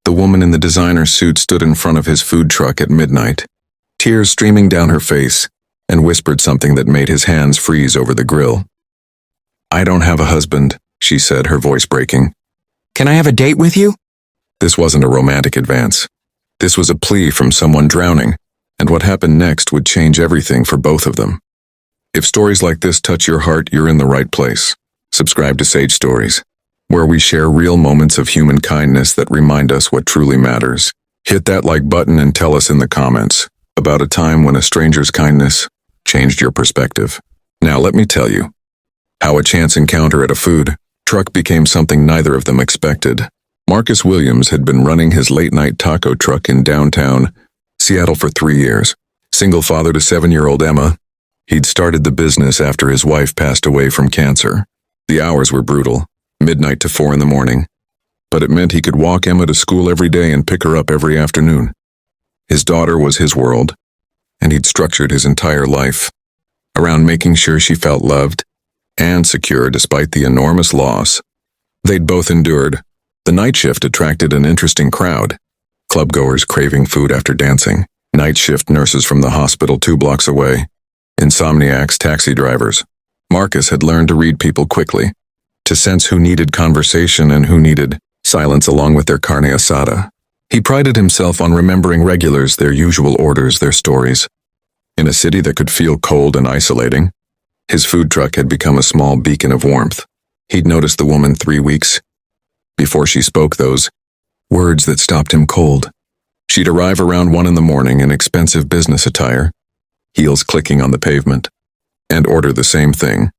The woman in the designer suit stood in front of his food truck at midnight, tears streaming down her face, and whispered something that made his hands freeze over the grill. "I don't have a husband," she said, her voice breaking. "Can I have a date with you?" This wasn't a romantic advance. This was a plea from someone drowning, and what happened next would change everything for both of them. If stories like this touch your heart, you're in the right place. Subscribe to Sage Stories, where we share real moments of human kindness that remind us what truly matters. Hit that like button and tell us in the comments about a time when a stranger's kindness changed your perspective. Now let me tell you how a chance encounter at a food truck became something neither of them expected. Marcus Williams had been running his late-night taco truck in downtown Seattle for 3 years. Single father to 7-year-old Emma, he'd started the business after his wife passed away from cancer. The hours were brutal, midnight to 4 in the morning, but it meant he could walk Emma to school every day and pick her up every afternoon. His daughter was his world, and he'd structured his entire life around making sure she felt loved and secure despite the enormous loss they'd both endured. The night shift attracted an interesting crowd. Clubgoers craving food after dancing, night shift nurses from the hospital 2 blocks away, insomniacs, taxi drivers. Marcus had learned to read people quickly, to sense who needed conversation and who needed silence along with their carne asada. He prided himself on remembering regulars, their usual orders, their stories. In a city that could feel cold and isolating, his food truck had become a small beacon of warmth. He'd noticed the woman 3 weeks before she spoke those words that stopped him cold. She'd arrive around 1 in the morning in expensive business attire, heels clicking on the pavement, and order the same thing: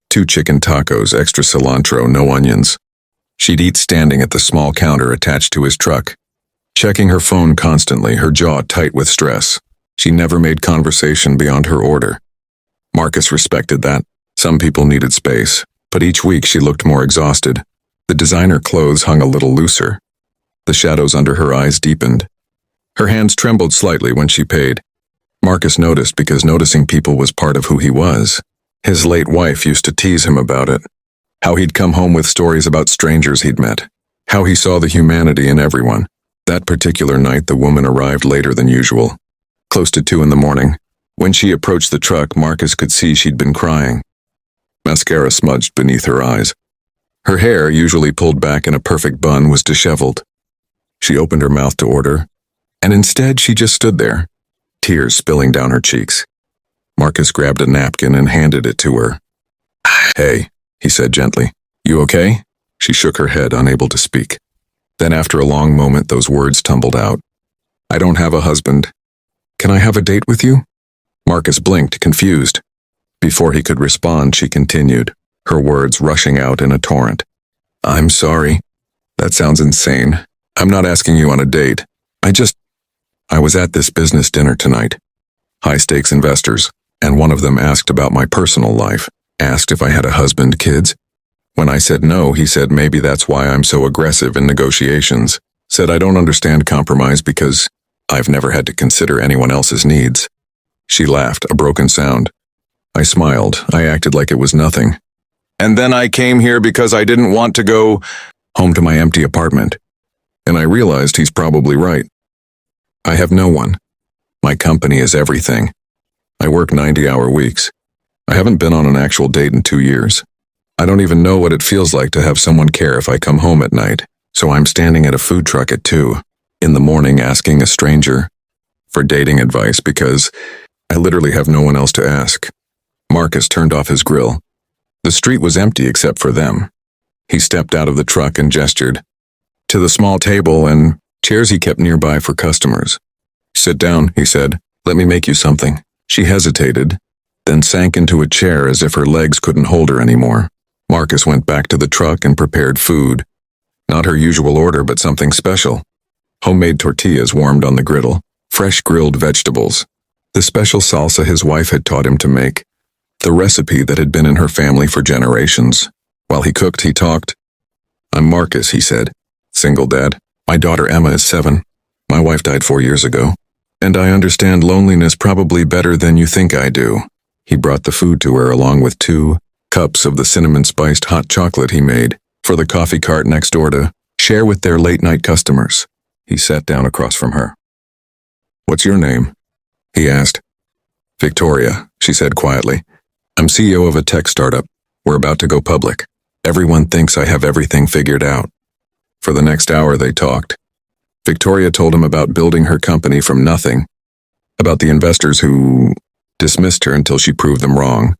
2 chicken tacos, extra cilantro, no onions. She'd eat standing at the small counter attached to his truck, checking her phone constantly, her jaw tight with stress. She never made conversation beyond her order. Marcus respected that. Some people needed space, but each week she looked more exhausted. The designer clothes hung a little looser. The shadows under her eyes deepened. Her hands trembled slightly when she paid. Marcus noticed because noticing people was part of who he was. His late wife used to tease him about it. How he'd come home with stories about strangers he'd met. How he saw the humanity in everyone. That particular night, the woman arrived later than usual. Close to 2 in the morning. When she approached the truck, Marcus could see she'd been crying. Mascara smudged beneath her eyes. Her hair, usually pulled back in a perfect bun, was disheveled. She opened her mouth to order, and instead she just stood there, tears spilling down her cheeks. Marcus grabbed a napkin and handed it to her. "Hey," he said gently. "You okay?" She shook her head, unable to speak. Then after a long moment, those words tumbled out. "I don't have a husband. Can I have a date with you?" Marcus blinked, confused. Before he could respond, she continued, her words rushing out in a torrent. "I'm sorry. That sounds insane. I'm not asking you on a date. I was at this business dinner tonight. High-stakes investors, and one of them asked about my personal life, asked if I had a husband, kids. When I said no, he said maybe that's why I'm so aggressive in negotiations. Said I don't understand compromise because I've never had to consider anyone else's needs." She laughed, a broken sound. I smiled. I acted like it was nothing. "And then I came here because I didn't want to go home to my empty apartment. And I realized he's probably right. I have no one. My company is everything. I work 90-hour weeks. I haven't been on an actual date in 2 years. I don't even know what it feels like to have someone care if I come home at night. So I'm standing at a food truck at 2 in the morning asking a stranger for dating advice because I literally have no one else to ask." Marcus turned off his grill. The street was empty except for them. He stepped out of the truck and gestured to the small table and chairs he kept nearby for customers. "Sit down," he said. "Let me make you something." She hesitated, then sank into a chair as if her legs couldn't hold her anymore. Marcus went back to the truck and prepared food. Not her usual order, but something special. Homemade tortillas warmed on the griddle, fresh grilled vegetables, the special salsa his wife had taught him to make, the recipe that had been in her family for generations. While he cooked, he talked. "I'm Marcus," he said. "Single dad. My daughter Emma is 7. My wife died 4 years ago. And I understand loneliness probably better than you think I do." He brought the food to her along with 2 cups of the cinnamon-spiced hot chocolate he made for the coffee cart next door to share with their late-night customers. He sat down across from her. "What's your name?" he asked. "Victoria," she said quietly. "I'm CEO of a tech startup. We're about to go public. Everyone thinks I have everything figured out." For the next hour they talked. Victoria told him about building her company from nothing, about the investors who dismissed her until she proved them wrong,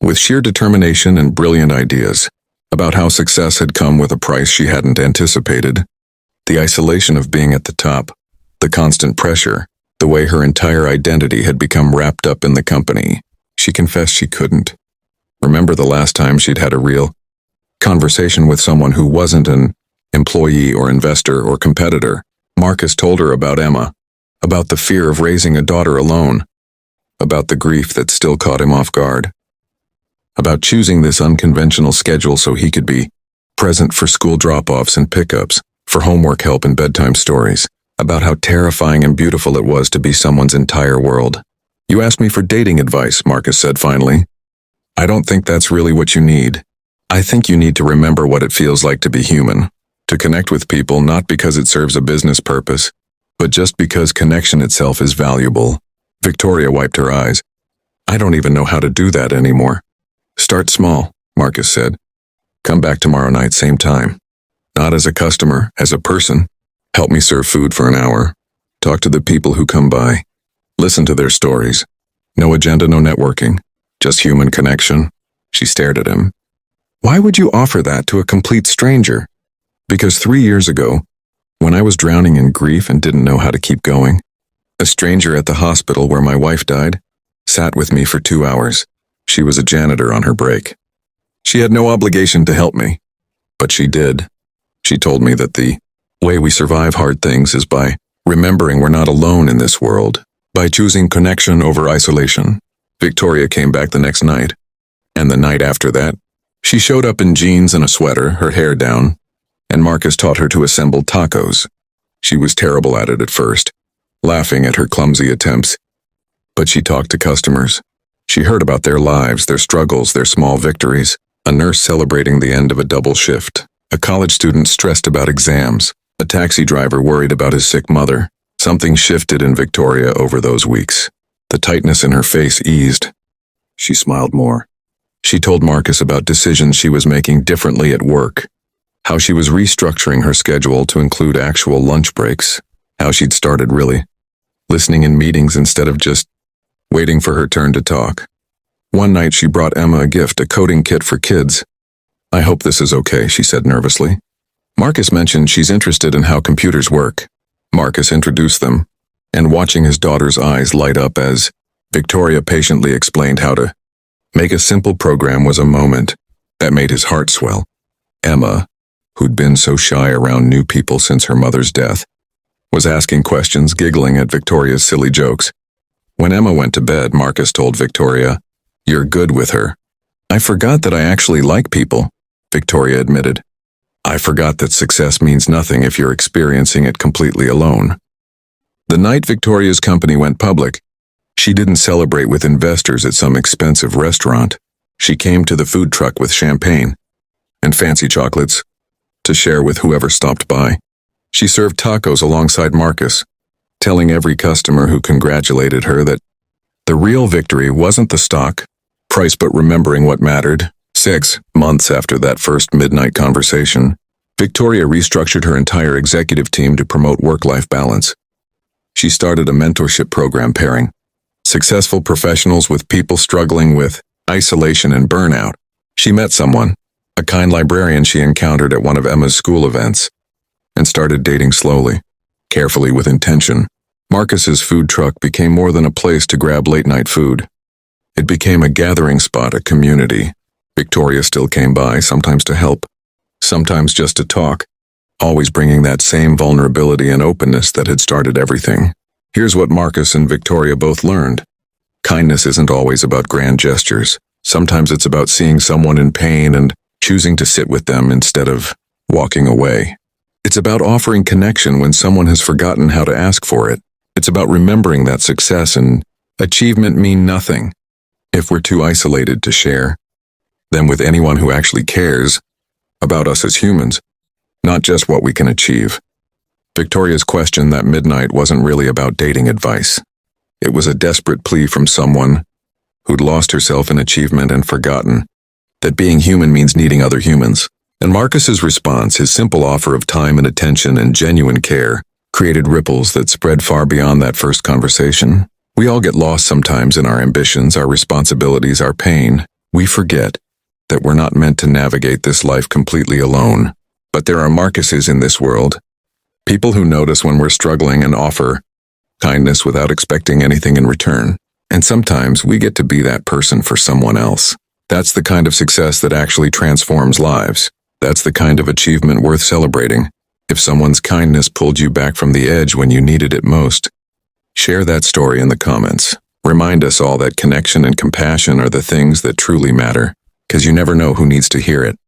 with sheer determination and brilliant ideas, about how success had come with a price she hadn't anticipated, the isolation of being at the top, the constant pressure, the way her entire identity had become wrapped up in the company. She confessed she couldn't remember the last time she'd had a real conversation with someone who wasn't an employee or investor or competitor. Marcus told her about Emma, about the fear of raising a daughter alone, about the grief that still caught him off guard, about choosing this unconventional schedule so he could be present for school drop-offs and pickups, for homework help and bedtime stories, about how terrifying and beautiful it was to be someone's entire world. "You asked me for dating advice," Marcus said finally. "I don't think that's really what you need. I think you need to remember what it feels like to be human, to connect with people not because it serves a business purpose, but just because connection itself is valuable." Victoria wiped her eyes. "I don't even know how to do that anymore." "Start small," Marcus said. "Come back tomorrow night, same time. Not as a customer, as a person. Help me serve food for an hour. Talk to the people who come by. Listen to their stories. No agenda, no networking. Just human connection." She stared at him. "Why would you offer that to a complete stranger?" "Because 3 years ago, when I was drowning in grief and didn't know how to keep going, a stranger at the hospital where my wife died sat with me for 2 hours. She was a janitor on her break. She had no obligation to help me, but she did. She told me that the way we survive hard things is by remembering we're not alone in this world, by choosing connection over isolation." Victoria came back the next night, and the night after that. She showed up in jeans and a sweater, her hair down, and Marcus taught her to assemble tacos. She was terrible at it at first, laughing at her clumsy attempts. But she talked to customers. She heard about their lives, their struggles, their small victories. A nurse celebrating the end of a double shift. A college student stressed about exams. A taxi driver worried about his sick mother. Something shifted in Victoria over those weeks. The tightness in her face eased. She smiled more. She told Marcus about decisions she was making differently at work, how she was restructuring her schedule to include actual lunch breaks, how she'd started really listening in meetings instead of just waiting for her turn to talk. One night she brought Emma a gift, a coding kit for kids. "I hope this is okay," she said nervously. Marcus mentioned she's interested in how computers work. Marcus introduced them, and watching his daughter's eyes light up as Victoria patiently explained how to make a simple program was a moment that made his heart swell. Emma, who'd been so shy around new people since her mother's death, was asking questions, giggling at Victoria's silly jokes. When Emma went to bed, Marcus told Victoria, "You're good with her." "I forgot that I actually like people," Victoria admitted. "I forgot that success means nothing if you're experiencing it completely alone." The night Victoria's company went public, she didn't celebrate with investors at some expensive restaurant. She came to the food truck with champagne and fancy chocolates to share with whoever stopped by. She served tacos alongside Marcus, telling every customer who congratulated her that the real victory wasn't the stock price but remembering what mattered. 6 months after that first midnight conversation, Victoria restructured her entire executive team to promote work-life balance. She started a mentorship program pairing successful professionals with people struggling with isolation and burnout. She met someone, a kind librarian she encountered at one of Emma's school events, and started dating slowly, carefully with intention. Marcus's food truck became more than a place to grab late-night food. It became a gathering spot, a community. Victoria still came by, sometimes to help, sometimes just to talk, always bringing that same vulnerability and openness that had started everything. Here's what Marcus and Victoria both learned. Kindness isn't always about grand gestures. Sometimes it's about seeing someone in pain and choosing to sit with them instead of walking away. It's about offering connection when someone has forgotten how to ask for it. It's about remembering that success and achievement mean nothing if we're too isolated to share them with anyone who actually cares about us as humans, not just what we can achieve. Victoria's question that midnight wasn't really about dating advice. It was a desperate plea from someone who'd lost herself in achievement and forgotten that being human means needing other humans. And Marcus's response, his simple offer of time and attention and genuine care, created ripples that spread far beyond that first conversation. We all get lost sometimes in our ambitions, our responsibilities, our pain. We forget that we're not meant to navigate this life completely alone. But there are Marcuses in this world, people who notice when we're struggling and offer kindness without expecting anything in return. And sometimes we get to be that person for someone else. That's the kind of success that actually transforms lives. That's the kind of achievement worth celebrating. If someone's kindness pulled you back from the edge when you needed it most, share that story in the comments. Remind us all that connection and compassion are the things that truly matter, because you never know who needs to hear it.